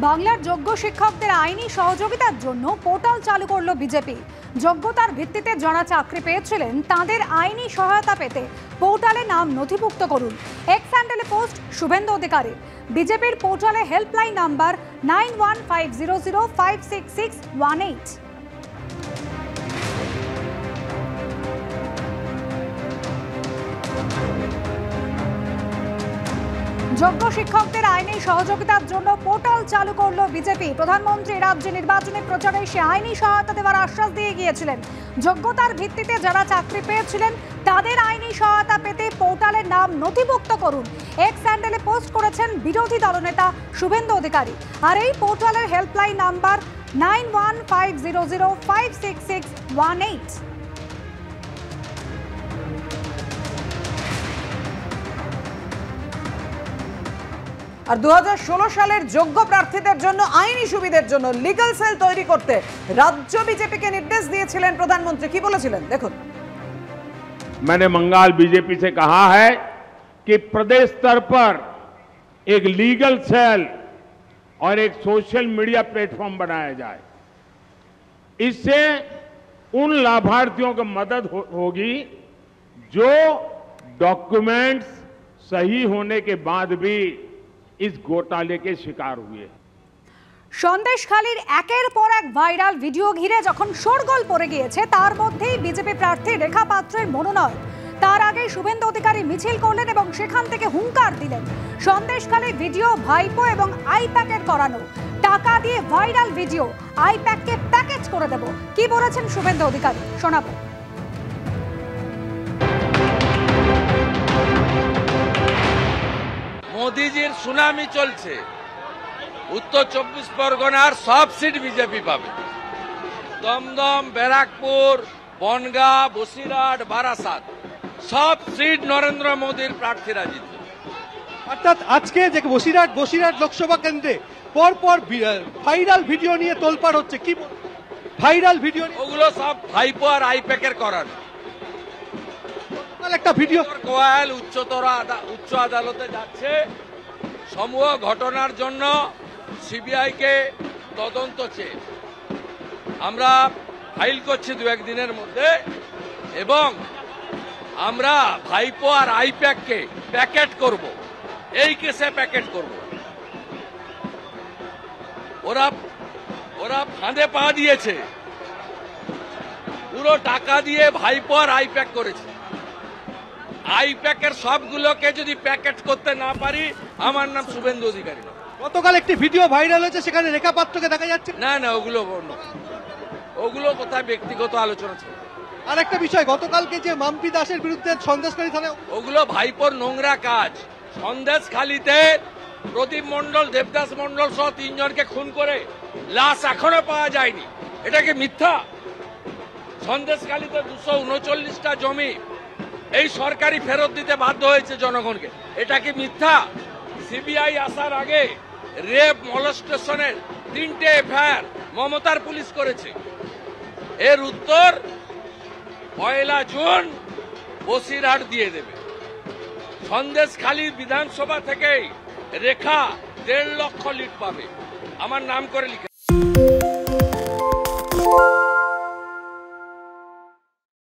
বাংলার যোগ্য শিক্ষকদের আইনি সহযোগিতার জন্য পোর্টাল চালু করলো বিজেপি। যোগ্যতার ভিত্তিতে যারা চাকরি পেয়েছিলেন তাদের আইনি সহায়তা পেতে পোর্টালে নাম নথিভুক্ত করুন। এক্স হ্যান্ডেলে পোস্ট শুভেন্দু অধিকারী। বিজেপির পোর্টালে হেল্পলাইন নাম্বার 9150056618। যোগ্য শিক্ষকদের আইনি সহযোগিতার জন্য পোর্টাল চালু করলো বিজেপি। প্রধানমন্ত্রী রাজ্যে নির্বাচনী প্রচারে সে আইনি সহায়তা দেওয়ার আশ্বাস দিয়ে গিয়েছিলেন। যোগ্যতার ভিত্তিতে যারা চাকরি পেয়েছিলেন তাদের আইনি সহায়তা পেতে পোর্টালের নাম নথিভুক্ত করুন। এক্স হ্যান্ডেলে পোস্ট করেছেন বিরোধী দলনেতা শুভেন্দু অধিকারী। আর এই পোর্টালের হেল্পলাইন নাম্বার 9150056618। আর 2016 সালের যোগ্য প্রার্থীদের জন্য আইনি সুবিধার জন্য লিগ্যাল সেল তৈরি করতে রাজ্য বিজেপিকে নির্দেশ দিয়েছিলেন প্রধানমন্ত্রী। কি বলেছিলেন দেখুন। मैंने बंगाल बीजेपी से कहा है कि प्रदेश स्तर पर एक लीगल सेल और एक सोशल मीडिया प्लेटफॉर्म बनाया जाए। इससे उन लाभार्थियों को मदद होगी जो डॉक्यूमेंट्स सही होने के बाद भी इस घोटाले के शिकार हुए। সন্দেশখালীর একের পর এক ভাইরাল ভিডিও ঘিরে যখন শোরগোল পড়ে গিয়েছে তার মধ্যেই বিজেপি প্রার্থী রেখা পাত্রের মনোনয়ন। তার আগে শুভেন্দু অধিকারী মিছিল করলেন এবং সেখান থেকে হুঙ্কার দিলেন। সন্দেশখালীর ভিডিও ভাইপো এবং আইপ্যাকের করানো, টাকা দিয়ে ভাইরাল ভিডিও, আইপ্যাককে প্যাকেজ করে দেব, কি বলেছেন শুভেন্দু অধিকারী শোনাবো। মোদিজির সুনামি চলছে, উত্তর 24 পরগনার সব সিট বিজেপি পাবে। দমদম, ব্যারাকপুর, বনগাঁ, বসিরহাট, বারাসাত সব সিট নরেন্দ্র মোদীর প্রার্থীরা জিতবে। অর্থাৎ আজকে যে বসিরহাট লোকসভা কেন্দ্রে পরপর ভাইরাল ভিডিও নিয়ে তোলপাড় হচ্ছে, কি ভাইরাল ভিডিও? ওগুলো সব ভাইপো আর আইপ্যাকের করানো। একটা ভিডিও কোয়াল উচ্চ আদালতে যাচ্ছে সমূহ ঘটনার জন্য সিবিআইকে তদন্ত চেয়ে। আমরা ফাইল করছি 2-1 দিনের মধ্যে এবং আমরা ভাইপো আর আইপ্যাককে প্যাকেট করব, এই কেসে প্যাকেট করব। ওরা ফাঁদে পা দিয়েছে, পুরো টাকা দিয়ে ভাইপো আর আইপ্যাক করেছে। আইপ্যাকের সবগুলোকে যদি প্যাকেট করতে না পারি আমার নাম শুভেন্দু অধিকারী। গতকাল একটি ভিডিও ভাইরাল হয়েছে, সেখানে রেখা পাত্রকে দেখা যাচ্ছে। না না, ওগুলো কোথায় ব্যক্তিগত আলোচনা ছিল। আর একটা বিষয়, গতকালকে যে মাম্পি দাসের বিরুদ্ধে সন্দেশখালী থানায়, ওগুলো ভাইপোর নোংরা কাজ। সন্দেশখালীতে প্রদীপ মণ্ডল, দেবদাস মণ্ডল সহ 3 জনকে খুন করে লাশ এখনো পাওয়া যায়নি, এটা কি মিথ্যা? সন্দেশখালীতে 239টা জমি এই সরকারি ফেরত দিতে বাধ্য হয়েছে জনগণকে, এটা কি মিথ্যা? সিবিআই আসার আগে রেপ, মলস্টেশনের 3টে এফআইআর মমতার পুলিশ করেছে। এর উত্তর 1 জুন বসিরহাট দিয়ে দেবে। সন্দেশখালী বিধানসভা থেকেই রেখা 1.5 লক্ষ লিড পাবে, আমার নাম করে লিখে।